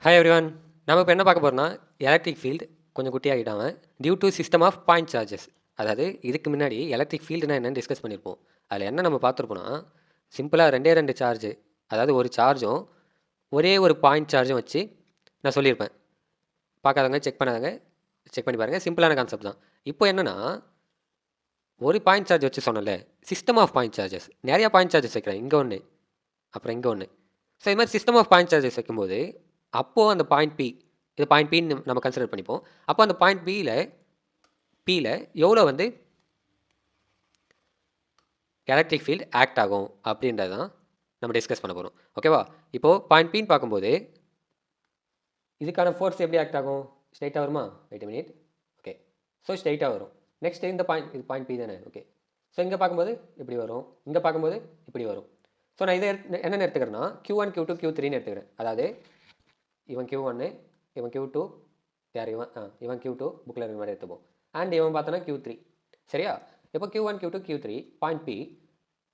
Hi everyone. நம்ம இப்போ என்ன பார்க்க போறோம்னா, எலக்ட்ரிக் ஃபீல்டு கொஞ்சம் குட்டியாகிட்டாங்க due to system of point charges. அதாவது இதுக்கு முன்னாடி எலக்ட்ரிக் ஃபீல்டுனா என்னன்னு டிஸ்கஸ் பண்ணியிருப்போம். அதில் என்ன நம்ம பார்த்துருப்போம்னா, சிம்பிளாக ரெண்டே ரெண்டு சார்ஜ், அதாவது ஒரு சார்ஜும் ஒரே ஒரு பாயிண்ட் சார்ஜும் வச்சு நான் சொல்லியிருப்பேன். பார்க்காதவங்க செக் பண்ணாதவங்க செக் பண்ணி பாருங்கள். சிம்பிளான கான்செப்ட் தான். இப்போ என்னன்னா, ஒரு பாயிண்ட் சார்ஜ் வச்சு சொன்னல, சிஸ்டம் ஆஃப் பாயிண்ட் சார்ஜஸ் நிறையா பாயிண்ட் சார்ஜஸ் வைக்கிறேன். இங்கே ஒன்று, அப்புறம் இங்கே ஒன்று. ஸோ இது மாதிரி சிஸ்டம் ஆஃப் பாயிண்ட் சார்ஜஸ் வைக்கும்போது அப்போது அந்த பாயிண்ட் பி, இது பாயிண்ட் பின்னு நம்ம கன்சிடர் பண்ணிப்போம். அப்போ அந்த பாயிண்ட் பியில் எவ்வளோ வந்து எலக்ட்ரிக் ஃபீல்டு ஆக்ட் ஆகும் அப்படின்றது தான் நம்ம டிஸ்கஸ் பண்ண போகிறோம். ஓகேவா? இப்போது பாயிண்ட் பின்னு பார்க்கும்போது இதுக்கான ஃபோர்ஸ் எப்படி ஆக்ட் ஆகும்? ஸ்ட்ரைட்டாக வருமா? Wait minute. ஓகே, ஸோ ஸ்ட்ரைட்டாக வரும். நெக்ஸ்ட் இந்த பாயிண்ட், இது பாயிண்ட் பி தானே? ஓகே, ஸோ இங்கே பார்க்கும்போது இப்படி வரும், இங்கே பார்க்கும்போது இப்படி வரும். ஸோ நான் இதை என்னென்ன எடுத்துக்கிறேன்னா Q1 Q2 Q3ன்னு எடுத்துக்கிறேன். அதாவது இவன் Q1, இவன் Q2, யார் இவன்? இவன் Q2 புக்கில் இருக்கிற மாதிரி எடுத்துப்போம். அண்ட் இவன் பார்த்தோன்னா Q3. சரியா? இப்போ Q1 Q2 Q3 point B.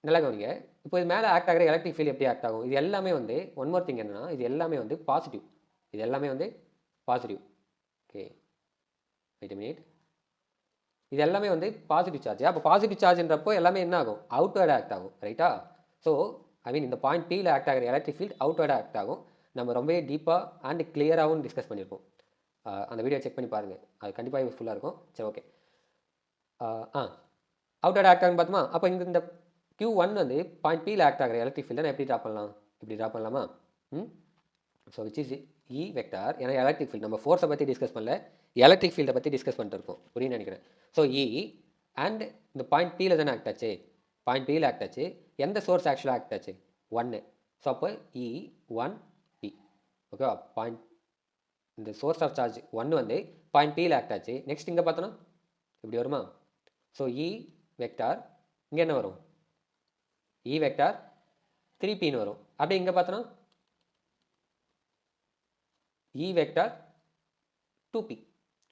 நல்லா கவனிங்க. இப்போ இது மேலே ஆக்ட் ஆகிற எலக்ட்ரிக் ஃபீல்டு எப்படி ஆக்ட் ஆகும்? இது எல்லாமே வந்து ஒன் மோர் திங் என்னன்னா, இது எல்லாமே வந்து பாசிட்டிவ். இது எல்லாமே வந்து பாசிட்டிவ். Okay, wait minute. இது எல்லாமே வந்து பாசிட்டிவ் சார்ஜ். அப்போ பாசிட்டிவ் சார்ஜ்ன்றப்போ எல்லாமே என்ன ஆகும்? அவுட்வேர்டு ஆக்ட் ஆகும். ரைட்டா? ஸோ ஐ மீன் இந்த பாயிண்ட் பியில் ஆக்ட் ஆகிற எலக்ட்ரிக் ஃபீல்டு அவுட்வேர்டு ஆக்ட் ஆகும். நம்ம ரொம்பவே டீப்பாக அண்ட் கிளியராகவும் டிஸ்கஸ் பண்ணியிருப்போம். அந்த வீடியோ செக் பண்ணி பாருங்கள், அது கண்டிப்பாக யூஸ்ஃபுல்லாக இருக்கும். சரி, ஓகே. அவுட்டோட ஆக்ட் ஆகுன்னு பார்த்தோமா? அப்போ இங்கே இந்த Q1 வந்து பாயிண்ட் பியில் ஆக்ட் ஆகிற எலக்ட்ரிக் ஃபீல்டை நான் எப்படி ட்ரா பண்ணலாம்? இப்படி ட்ரா பண்ணலாமா? So which is E vector. ஏன்னா எலக்ட்ரிக் ஃபீல்டு நம்ம ஃபோர்ஸை பற்றி டிஸ்கஸ் பண்ணல, எலக்ட்ரிக் ஃபீல்டை பற்றி டிஸ்கஸ் பண்ணிட்டு இருக்கோம். புரியுன்னு நினைக்கிறேன். ஸோ இ அண்ட் இந்த பாயிண்ட் பியில் தானே ஆக்ட் ஆச்சு. பாயிண்ட் பியில் ஆக்ட் ஆச்சு. எந்த சோர்ஸ் ஆக்சுவலாக ஆக்ட் ஆச்சு? 1. ஸோ அப்போ E1 P. ஓகேவா? பாயிண்ட் இந்த சோர்ஸ் ஆஃப் சார்ஜ் 1 வந்து பாயிண்ட் பியில் ஆக்ட் ஆச்சு. நெக்ஸ்ட் இங்கே பார்த்தோன்னா இப்படி வருமா? ஸோ இ வெக்டார் இங்கே என்ன வரும்? இ வெக்டார் 3Pன்னு வரும். அப்படியே இங்கே பார்த்தோன்னா இ வெக்டார் 2P.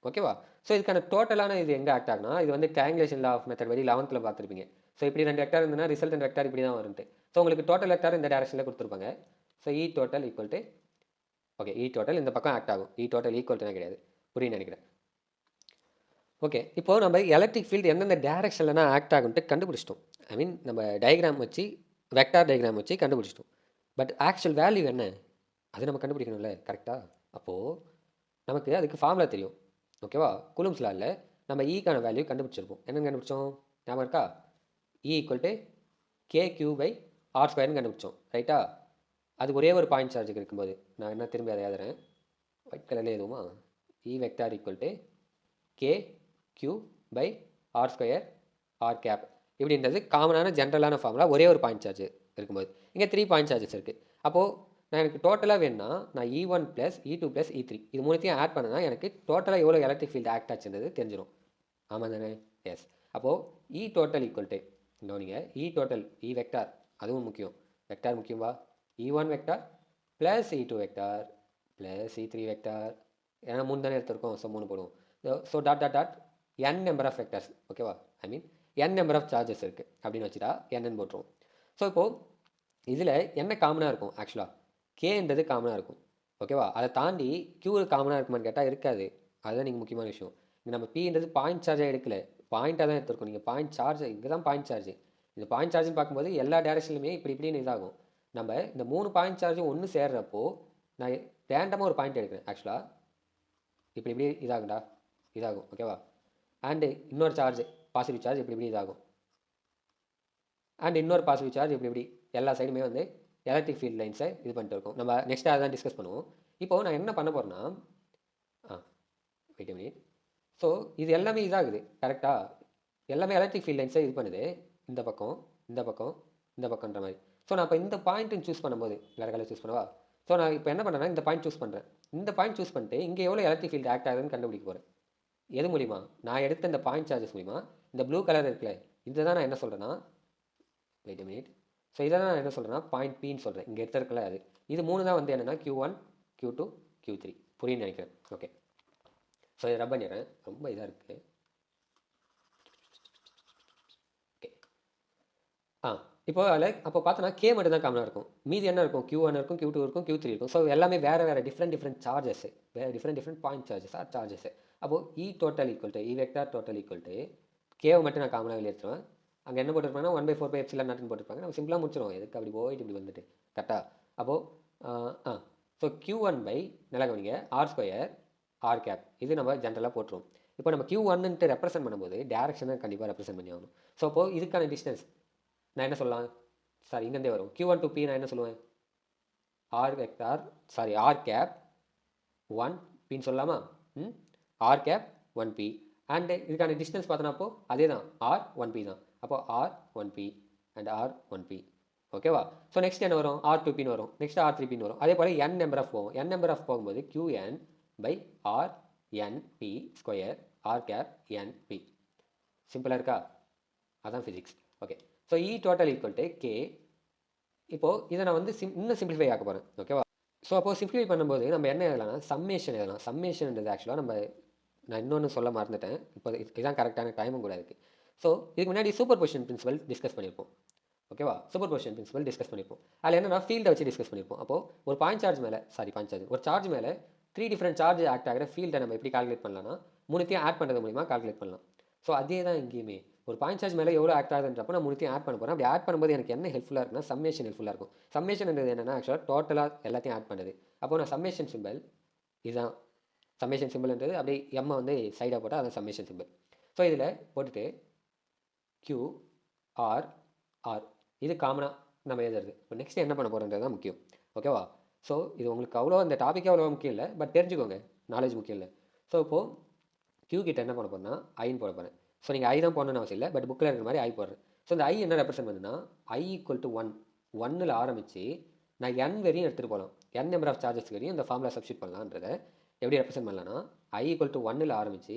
ஓகேவா? ஸோ இதுக்கான டோட்டலான இது எங்கே ஆக்ட் ஆகுனா, இது வந்து ட்ரையாங்குலேஷன் லா ஆஃப் மெத்தட் படி 11th பார்த்துருப்பீங்க. ஸோ இப்படி ரெண்டு வெக்டார் இருந்ததுன்னா ரிசல்ட் வெக்டார் இப்படி தான் வரும்ட்டு. ஸோ உங்களுக்கு டோட்டல் வெக்டார் இந்த டேரக்ஷனில் கொடுத்துருப்பாங்க. So E total equal to, okay, E total இந்த பக்கம் ஆக்ட் ஆகும். இ டோட்டல் ஈக்குவல் டு கிடையாது. புரியுன்னு நினைக்கிறேன். ஓகே, இப்போது நம்ம எலக்ட்ரிக் ஃபீல்டு எந்தெந்த டேரக்ஷன்லனா ஆக்ட் ஆகும்ட்டு கண்டுபிடிச்சிட்டோம். ஐ மீன் நம்ம டயக்ராம் வச்சு, வெக்டார் டயக்ராம் வச்சு கண்டுபிடிச்சிட்டோம். பட் ஆக்சுவல் வேல்யூ என்ன? அது நம்ம கண்டுபிடிக்கணும்ல, கரெக்டாக? அப்போது நமக்கு அதுக்கு ஃபார்முலா தெரியும். ஓகேவா? கூலும்ஸ் லாவில் நம்ம ஈக்கான வேல்யூ கண்டுபிடிச்சிருப்போம். என்னென்னு கண்டுபிடிச்சோம்? ஞாபகம் இருக்கா? இ ஈக்குவல் டு KQ/R² கண்டுபிடிச்சோம். ரைட்டா? அது ஒரே ஒரு பாயிண்ட் சார்ஜுக்கு இருக்கும்போது நான் என்ன திரும்பி அதை எழுதுறேன். ஒயிட் கலரில் எதுவுமா? E vector equal to KQ/R² R cap. இப்படின்றது காமனான ஜென்ரலான ஃபார்முலா. ஒரே ஒரு பாயிண்ட் சார்ஜ் இருக்கும்போது இங்கே 3 பாயிண்ட் சார்ஜஸ் இருக்குது. அப்போது நான் எனக்கு டோட்டலாக வேணும்னா நான் E1 + E2 + E3 இது மூணுத்தையும் ஆட் பண்ணனா எனக்கு டோட்டலாக எவ்வளோ எலக்ட்ரிக் ஃபீல்டு ஆக்ட் ஆச்சுன்றது தெரிஞ்சிடும். ஆமாம் தானே? எஸ். அப்போது இ டோட்டல் ஈக்குவல் டு, கவனிங்க, இ டோட்டல், இ வெக்டார் அதுவும் முக்கியம். வெக்டார் முக்கியமா? E1 vector plus E2 vector plus E3 vector. ஏன்னா 3 தானே எடுத்திருக்கோம். ஸோ 3 போடுவோம். So dot dot dot n number of vectors. ஓகேவா? I mean n number of charges இருக்குது அப்படின்னு வச்சுட்டா என்னன்னு போட்டுருவோம். ஸோ இப்போது இதில் என்ன காமனாக இருக்கும்? ஆக்சுவலாக கேன்றது காமனாக இருக்கும். ஓகேவா? அதை தாண்டி Q காமனாக இருக்குமான்னு கேட்டால் இருக்காது. அதுதான் நீங்கள் முக்கியமான விஷயம். நம்ம Pன்றது பாயிண்ட் சார்ஜாக எடுக்கல, பாயிண்ட்டாக தான் எடுத்துருக்கோம். நீங்கள் பாயிண்ட் சார்ஜ் இங்கே தான் பாயிண்ட் சார்ஜ். இந்த பாயிண்ட் சார்ஜ்னு பார்க்கும்போது எல்லா டேரக்ஷன்லையுமே இப்படி இப்படின்னு இதாகும். நம்ம இந்த 3 பாயிண்ட் சார்ஜும் ஒன்று சேர்றப்போ நான் ரேண்டமாக ஒரு பாயிண்ட் எடுக்கிறேன். ஆக்சுவலாக இப்படி இப்படி இதாகும்டா, இதாகும். ஓகேவா? அண்டு இன்னொரு சார்ஜ், பாசிட்டிவ் சார்ஜ் இப்படி இப்படி இதாகும். அண்ட் இன்னொரு பாசிட்டிவ் சார்ஜ் இப்படி இப்படி எல்லா சைடுமே வந்து எலக்ட்ரிக் ஃபீல்ட் லைன்ஸை இது பண்ணிட்டு இருக்கோம். நம்ம நெக்ஸ்ட் அதை தான் டிஸ்கஸ் பண்ணுவோம். இப்போது நான் என்ன பண்ண போகிறேன்னா, வெயிட் மினிட். ஸோ இது எல்லாமே இதாகுது, கரெக்டாக? எல்லாமே எலக்ட்ரிக் ஃபீல்ட் லைன்ஸை இது பண்ணுது. இந்த பக்கம், இந்த பக்கம், இந்த பக்கம்ன்ற மாதிரி. ஸோ நான் இப்போ இந்த பாயிண்ட்டுன்னு சூஸ் பண்ணும்போது வேறு கலர் சூஸ் பண்ணவா? ஸோ நான் இப்போ என்ன பண்ணுறேன்னா இந்த பாயிண்ட் சூஸ் பண்ணுறேன். இந்த பாயிண்ட் சூஸ் பண்ணிட்டு இங்கே எவ்வளோ எலக்ட்ரிக் ஃபீல்டு ஆக்ட் ஆகுதுன்னு கண்டுபிடிக்க போகிறேன். எது மூலிமா? நான் எடுத்த இந்த பாயிண்ட் சார்ஜஸ் மூலிமா. இந்த ப்ளூ கலர் இருக்குல்ல, இதை தான் நான் என்ன சொல்கிறேன்னா, வெயிட் மினிட். ஸோ இதை தான் நான் என்ன சொல்கிறேன்னா பாயிண்ட் பின்னு சொல்கிறேன். இங்கே எடுத்துருக்கல அது. இது 3 தான் வந்து என்னென்னா Q1 Q2 Q3. புரியுன்னு நினைக்கிறேன். ஓகே, ஸோ இதை ரப் பண்ணிடுறேன். ரொம்ப இதாக இருக்குது. ஓகே, இப்போ அதில் அப்போ பார்த்தோன்னா கே மட்டும் தான் காமனாக இருக்கும். மீதி என்ன இருக்கும்? Q1 இருக்கும், Q2 இருக்கும், Q3 இருக்கும். ஸோ எல்லாமே வேறு டிஃப்ரெண்ட் சார்ஜஸ், வேறு different point charges or charges. அப்போது E total equal to E vector total equal to கேவை மட்டும் நான் காமனாக வெளியே எடுத்துருவேன். அங்கே என்ன போட்டிருப்பாங்கன்னா 1/4 எப்சிலான் நாட்னு போட்டிருப்பாங்க. நம்ம சிம்பிளாக முடிச்சிடுவோம். எதுக்கு அப்படி போயிட்டு இப்படி வந்துட்டு கரெக்டாக. அப்போது ஸோ Q1 பை நல்லா கவனிங்க ஆர் ஸ்கொயர் ஆர் கேப் இது நம்ம ஜென்ரலாக போட்டுருவோம். இப்போ நம்ம Q1ன்ட்டு ரெப்ரசென்ட் பண்ணும்போது டேரக்ஷனை கண்டிப்பாக ரெப்ரசென்ட் பண்ணி ஆகணும். ஸோ அப்போது இதுக்கான டிஸ்டன்ஸ் நான் என்ன சொல்லலாம்? சாரி இங்கேருந்தே வரும். Q1 to P நான் என்ன சொல்லுவேன்? ஆர் கேப் 1Pன்னு சொல்லலாமா? ஆர் கேப் 1P அண்ட் இதுக்கான டிஸ்டன்ஸ் பார்த்தோன்னா அப்போ அதே தான் ஆர் 1P தான். அப்போ R 1P and R 1P ஓகேவா? ஸோ நெக்ஸ்ட் என்ன வரும்? ஆர் 2Pன்னு வரும். நெக்ஸ்ட் ஆர் 3Pன்னு வரும். அதே போல் என் நம்பர் ஆஃப் போகும். என் நம்பர் ஆஃப் போகும்போது QN by R NB square R cap NB. சிம்பிளாக இருக்கா? அதான் physics. Okay. So E total equal to K. இப்போது இதை நான் வந்து இன்னும் சிம்பிளிஃபை ஆக்க போகிறேன். ஓகேவா? ஸோ அப்போது சிம்பிளிஃபை பண்ணும்போது நம்ம என்ன எழுதலாம்னா சம்மேஷன் எழுதலாம். சம்மேஷன்ன்றது ஆக்சுவலாக நான் இன்னொன்று சொல்ல மறந்துட்டேன். இப்போ இதுதான் கரெக்டான டைமும் கூட இருக்குது. ஸோ இதுக்கு முன்னாடி சூப்பர் பொசிஷன் பிரின்சிபல் டிஸ்கஸ் பண்ணியிருப்போம். ஓகேவா? சூப்பர் பொசிஷன் பிரின்சிபல் டிஸ்கஸ் பண்ணியிருப்போம். அதில் என்னன்னா ஃபீல்டை வச்சு டிஸ்கஸ் பண்ணியிருப்போம். அப்போது ஒரு ஒரு சார்ஜ் மேலே 3 டிஃப்ரெண்ட் சார்ஜ் ஆக்ட் ஆகிற ஃபீல்டை நம்ம எப்படி கால்குலேட் பண்ணலாம்னா மூணுத்தையும் ஆட் பண்ணுறது மூலிமா கால்குலேட் பண்ணலாம். ஸோ அதே தான் இங்கேயுமே ஒரு பாயிண்ட் சார்ஜ் மேலே எவ்வளோ ஆக்ட் ஆகுதுன்றப்போ நான் மூணுத்தையும் ஆட் பண்ண போகிறேன். அப்படி ஆட் பண்ணும்போது எனக்கு என்ன ஹெல்ப்ஃபுல்லாக இருக்குன்னா சம்மேஷன் ஹெல்ப்ஃபுல்லாக இருக்கும். சம்மேஷன்ன்றது என்னென்னா ஆக்சுவலாக டோட்டலாக எல்லாத்தையும் ஆட் பண்ணுறது. அப்போது நான் சம்மேஷன் சிம்பிள் இதுதான். சம்மேஷன் சிம்பிள்ன்றது அப்படியே எம்மை வந்து சைடாக போட்டால் அதான் சம்மேஷன் சிம்பிள். ஸோ இதில் போட்டுட்டு QRR இது காமனாக நம்ம எழுதுறது. இப்போ நெக்ஸ்ட் என்ன பண்ண போகிறோன்றது தான் முக்கியம். ஓகேவா? ஸோ இது உங்களுக்கு அவ்வளோ இந்த டாப்பிக்கே அவ்வளோ முக்கியம் இல்லை, பட் தெரிஞ்சுக்கோங்க, நாலேஜ் முக்கியம் இல்லை. ஸோ இப்போது Q கிட்ட என்ன பண்ண போகிறேன்னா ஐன்னு போட போகிறேன். ஸோ நீங்கள் ஐ தான் போடணும்னு அவசியம் இல்லை, பட் புக்கில் இருக்கிற மாதிரி ஐ போடுறேன். ஸோ இந்த ஐ என்ன ரெப்ரசென்ட் பண்ணுன்னா ஐ ஈக்குவல் டு 1 ஆரம்பித்து நான் n வரையும் எடுத்துகிட்டு போகலாம். n நம்பர் ஆஃப் சார்ஜஸ் வரையும் இந்த ஃபார்முலா சப்ஸ்டியூட் பண்ணலான்றதை எப்படி ரெப்ரசென்ட் பண்ணலான்னா ஐ ஈக்குவல் டு 1 ஆரம்பித்து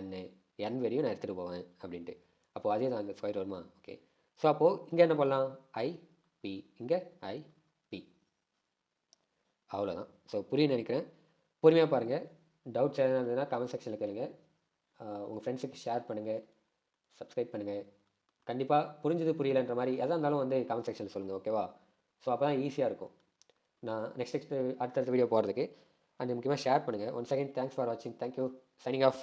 n வரையும் நான் எடுத்துகிட்டு போவேன் அப்படின்ட்டு. அப்போது அதே தான் அந்த ஸ்கொயர் வருமா? ஓகே. ஸோ அப்போது இங்கே என்ன பண்ணலாம்? ஐபி இங்கே ஐபி அவ்வளோதான். ஸோ புரியுன்னு நினைக்கிறேன். பொறுமையாக பாருங்கள். டவுட்ஸ் எதனா இருந்ததுன்னா கமெண்ட் செக்ஷனில் கேளுங்க. உங்கள் ஃப்ரெண்ட்ஸுக்கு ஷேர் பண்ணுங்கள், சப்ஸ்கிரைப் பண்ணுங்கள். கண்டிப்பாக புரிஞ்சது புரியலைன்ற மாதிரி எதாக இருந்தாலும் வந்து கமெண்ட் செக்ஷனில் சொல்லுங்கள். ஓகேவா? ஸோ அப்போ தான் ஈஸியாக இருக்கும் நான் அடுத்தடுத்த வீடியோ போகிறதுக்கு. அண்ட் முக்கியமாக ஷேர் பண்ணுங்கள். ஒன்ஸ் அகைன் தேங்க்ஸ் ஃபார் வாட்சிங். தேங்க்யூ. Signing off.